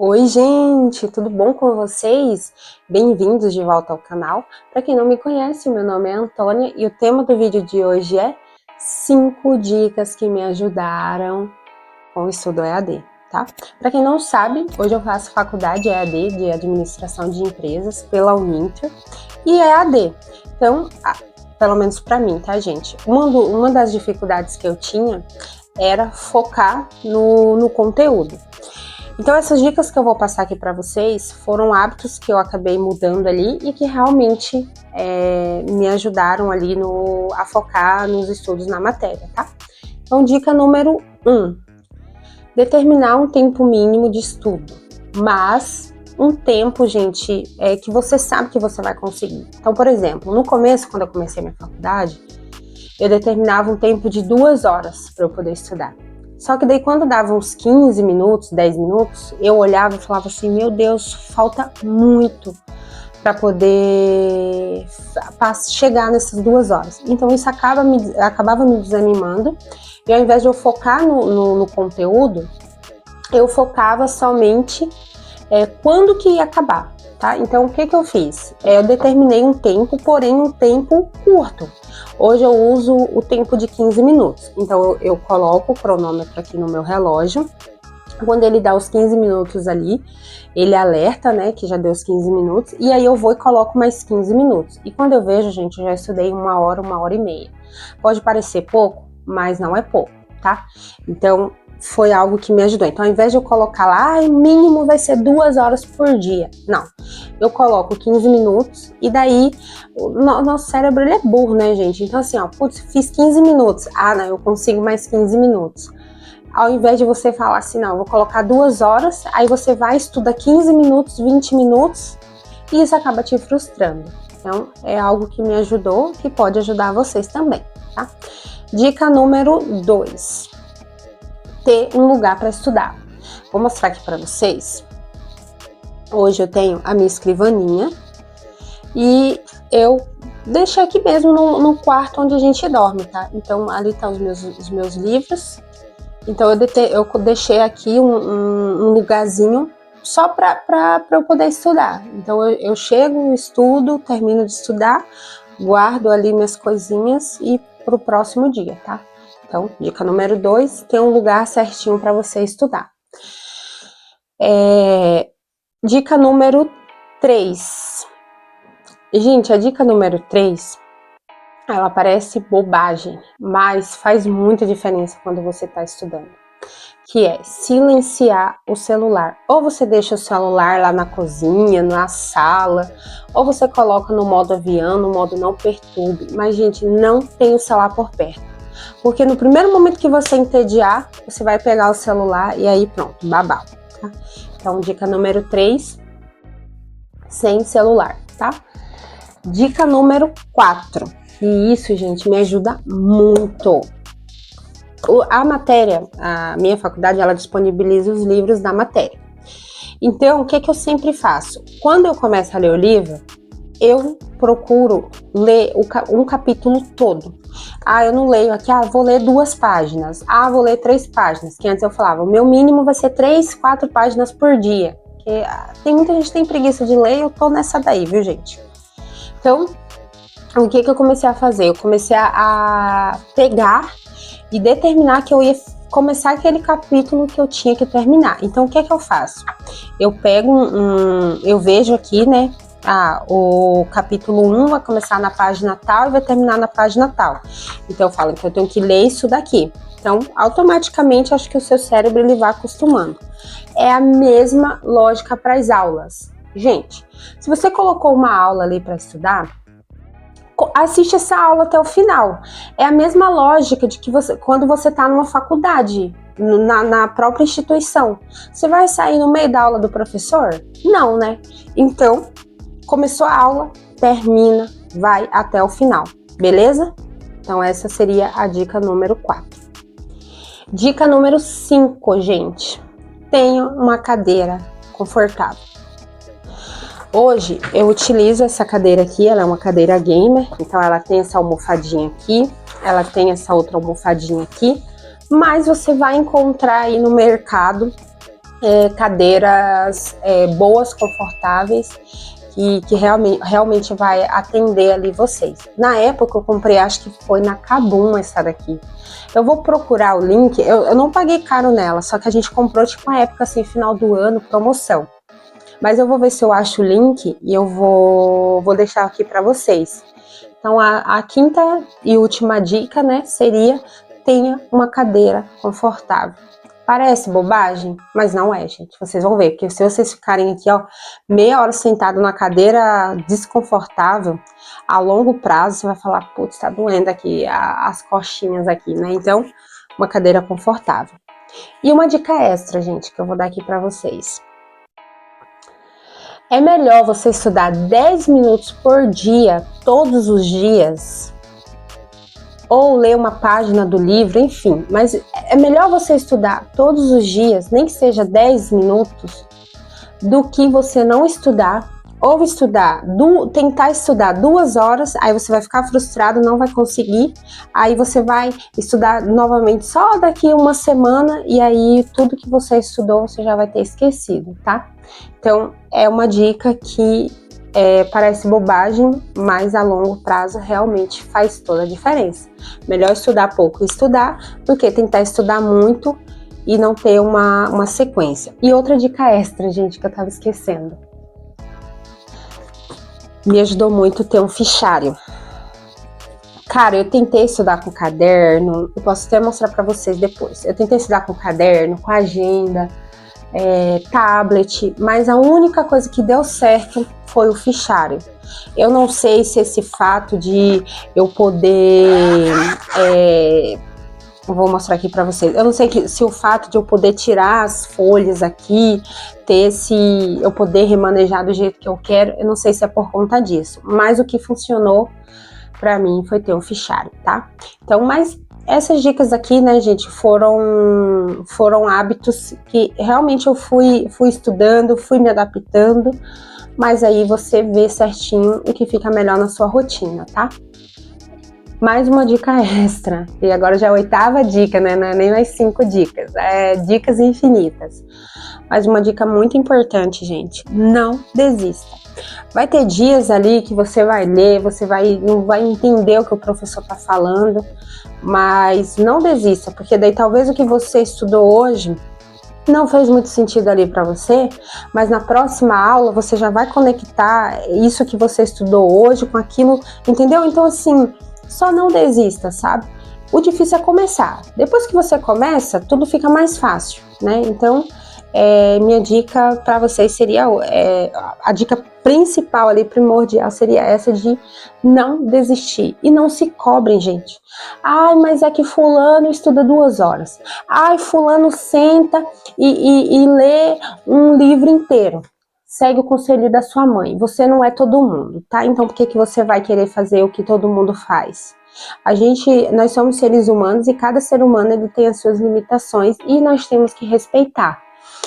Oi, gente, tudo bom com vocês? Bem-vindos de volta ao canal. Para quem não me conhece, meu nome é Antônia e o tema do vídeo de hoje é 5 dicas que me ajudaram com o estudo EAD, tá? Para quem não sabe, hoje eu faço faculdade EAD de Administração de Empresas pela Uninter e EAD. Então, pelo menos para mim, tá, gente? Uma das dificuldades que eu tinha era focar no conteúdo. Então essas dicas que eu vou passar aqui para vocês foram hábitos que eu acabei mudando ali e que realmente me ajudaram ali a focar nos estudos na matéria, tá? Então dica número 1, determinar um tempo mínimo de estudo, mas um tempo, gente, que você sabe que você vai conseguir. Então, por exemplo, no começo, quando eu comecei minha faculdade, eu determinava um tempo de 2 horas para eu poder estudar. Só que daí quando dava uns 15 minutos, 10 minutos, eu olhava e falava assim, meu Deus, falta muito para poder chegar nessas 2 horas. Então isso acabava me desanimando, e ao invés de eu focar no conteúdo, eu focava somente quando que ia acabar, tá? Então o que eu fiz? Eu determinei um tempo, porém um tempo curto. Hoje eu uso o tempo de 15 minutos, então eu coloco o cronômetro aqui no meu relógio. Quando ele dá os 15 minutos ali, ele alerta, né, que já deu os 15 minutos, e aí eu vou e coloco mais 15 minutos. E quando eu vejo, gente, eu já estudei 1 hora e meia. Pode parecer pouco, mas não é pouco, tá? Então, foi algo que me ajudou. Então, ao invés de eu colocar lá, o mínimo vai ser 2 horas por dia. Não, eu coloco 15 minutos e daí o nosso cérebro, ele é burro, né, gente? Então, assim, ó, putz, fiz 15 minutos. Ah, não, eu consigo mais 15 minutos. Ao invés de você falar assim, não, eu vou colocar 2 horas, aí você vai, estuda 15 minutos, 20 minutos, e isso acaba te frustrando. Então, é algo que me ajudou, que pode ajudar vocês também, tá? Dica número 2. Ter um lugar para estudar. Vou mostrar aqui para vocês. Hoje eu tenho a minha escrivaninha e eu deixei aqui mesmo no quarto onde a gente dorme, tá? Então ali tá os meus livros. Então eu deixei aqui um lugarzinho só para eu poder estudar. Então eu chego, estudo, termino de estudar, guardo ali minhas coisinhas e pro próximo dia, tá? Então, dica número 2, ter um lugar certinho para você estudar. Dica número 3. Gente, a dica número 3, ela parece bobagem, mas faz muita diferença quando você está estudando. Que é silenciar o celular. Ou você deixa o celular lá na cozinha, na sala, ou você coloca no modo avião, no modo não perturbe. Mas, gente, não tem o celular por perto. Porque no primeiro momento que você entediar, você vai pegar o celular e aí pronto, babau, tá? Então, dica número 3, sem celular, tá? Dica número 4, e isso, gente, me ajuda muito. A matéria, a minha faculdade, ela disponibiliza os livros da matéria. Então, o que eu sempre faço? Quando eu começo a ler o livro, eu procuro ler um capítulo todo. Ah, eu não leio aqui, vou ler 2 páginas. Ah, vou ler 3 páginas. Que antes eu falava, o meu mínimo vai ser 3, 4 páginas por dia. Porque tem muita gente que tem preguiça de ler, eu tô nessa daí, viu, gente? Então, o que eu comecei a fazer? Eu comecei a pegar e determinar que eu ia começar aquele capítulo que eu tinha que terminar. Então, o que eu faço? Eu pego eu vejo aqui, né? O capítulo 1 vai começar na página tal e vai terminar na página tal. Então eu falo que eu tenho que ler isso daqui. Então, automaticamente, acho que o seu cérebro ele vai acostumando. É a mesma lógica para as aulas. Gente, se você colocou uma aula ali para estudar, assiste essa aula até o final. É a mesma lógica de que quando você está numa faculdade, na própria instituição. Você vai sair no meio da aula do professor? Não, né? Então, começou a aula, termina, vai até o final, beleza? Então essa seria a dica número 4. Dica número 5, gente. Tenha uma cadeira confortável. Hoje eu utilizo essa cadeira aqui, ela é uma cadeira gamer, então ela tem essa almofadinha aqui, ela tem essa outra almofadinha aqui, mas você vai encontrar aí no mercado cadeiras boas, confortáveis, que realmente vai atender ali vocês. Na época eu comprei, acho que foi na Kabum essa daqui. Eu vou procurar o link, eu não paguei caro nela, só que a gente comprou tipo uma época assim, final do ano, promoção. Mas eu vou ver se eu acho o link e eu vou deixar aqui para vocês. Então a quinta e última dica, né, seria: tenha uma cadeira confortável. Parece bobagem, mas não é, gente. Vocês vão ver, porque se vocês ficarem aqui, ó, meia hora sentado na cadeira desconfortável, a longo prazo você vai falar, putz, tá doendo aqui as costinhas aqui, né? Então, uma cadeira confortável. E uma dica extra, gente, que eu vou dar aqui para vocês. É melhor você estudar 10 minutos por dia, todos os dias, ou ler uma página do livro, enfim. Mas é melhor você estudar todos os dias, nem que seja 10 minutos, do que você não estudar, ou tentar estudar 2 horas, aí você vai ficar frustrado, não vai conseguir, aí você vai estudar novamente só daqui uma semana, e aí tudo que você estudou você já vai ter esquecido, tá? Então, é uma dica que parece bobagem, mas a longo prazo realmente faz toda a diferença. Melhor estudar pouco e estudar do que tentar estudar muito e não ter uma sequência. E outra dica extra, gente, que eu tava esquecendo. Me ajudou muito ter um fichário. Cara, eu tentei estudar com caderno, eu posso até mostrar pra vocês depois. Eu tentei estudar com caderno, com agenda, tablet, mas a única coisa que deu certo foi o fichário. Eu não sei se esse fato de eu poder... vou mostrar aqui para vocês. Eu não sei se o fato de eu poder tirar as folhas aqui, eu poder remanejar do jeito que eu quero, eu não sei se é por conta disso. Mas o que funcionou para mim foi ter um fichário, tá? Então, mas essas dicas aqui, né, gente, foram hábitos que realmente eu fui estudando, fui me adaptando, mas aí você vê certinho o que fica melhor na sua rotina, tá? Mais uma dica extra, e agora já é a 8ª dica, né, não é nem mais 5 dicas, dicas infinitas. Mas uma dica muito importante, gente, não desista. Vai ter dias ali que você vai ler, não vai entender o que o professor tá falando, mas não desista, porque daí talvez o que você estudou hoje não fez muito sentido ali para você, mas na próxima aula você já vai conectar isso que você estudou hoje com aquilo, entendeu? Então assim, só não desista, sabe? O difícil é começar. Depois que você começa, tudo fica mais fácil, né? Então, minha dica para vocês seria a dica principal ali, primordial, seria essa de não desistir. E não se cobrem, gente. Ai, mas é que fulano estuda 2 horas. Ai, fulano senta e lê um livro inteiro. Segue o conselho da sua mãe. Você não é todo mundo, tá? Então por que você vai querer fazer o que todo mundo faz? Nós somos seres humanos e cada ser humano ele tem as suas limitações e nós temos que respeitar.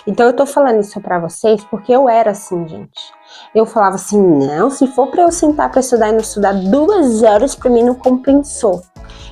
Então eu tô falando isso pra vocês porque eu era assim, gente. Eu falava assim, não, se for pra eu sentar pra estudar e não estudar 2 horas, pra mim não compensou.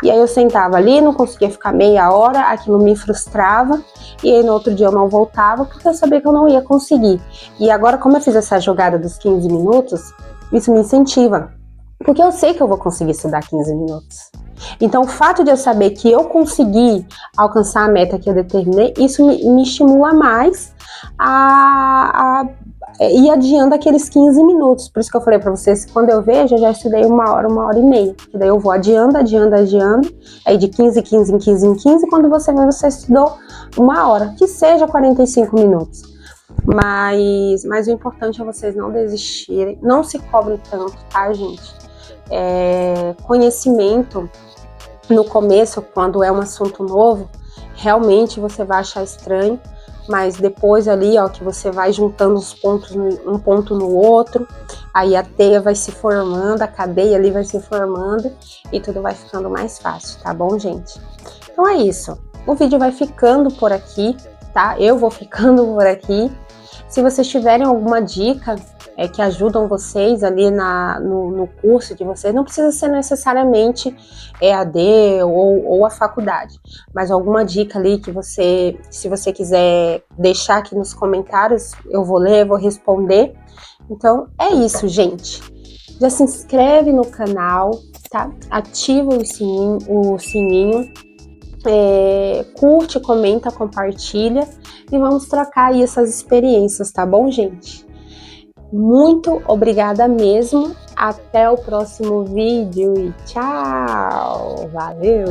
E aí eu sentava ali, não conseguia ficar meia hora, aquilo me frustrava, e aí no outro dia eu não voltava, porque eu sabia que eu não ia conseguir. E agora, como eu fiz essa jogada dos 15 minutos, isso me incentiva, porque eu sei que eu vou conseguir estudar 15 minutos. Então o fato de eu saber que eu consegui alcançar a meta que eu determinei, isso me estimula mais a ir adiando aqueles 15 minutos. Por isso que eu falei pra vocês, quando eu vejo, eu já estudei 1 hora, 1h30. Que daí eu vou adiando. Aí de 15 em 15, quando você vê, você estudou 1 hora. Que seja 45 minutos. Mas o importante é vocês não desistirem. Não se cobrem tanto, tá, gente? Conhecimento, no começo, quando é um assunto novo, realmente você vai achar estranho. Mas depois ali, ó, que você vai juntando os pontos, um ponto no outro, aí a teia vai se formando, a cadeia ali vai se formando e tudo vai ficando mais fácil, tá bom, gente? Então é isso. O vídeo vai ficando por aqui, tá? Eu vou ficando por aqui. Se vocês tiverem alguma dica que ajudam vocês ali no curso de vocês. Não precisa ser necessariamente EAD ou a faculdade, mas alguma dica ali que se você quiser deixar aqui nos comentários, eu vou ler, vou responder. Então é isso, gente. Já se inscreve no canal, tá? Ativa o sininho, curte, comenta, compartilha e vamos trocar aí essas experiências, tá bom, gente? Muito obrigada mesmo. Até o próximo vídeo e tchau! Valeu!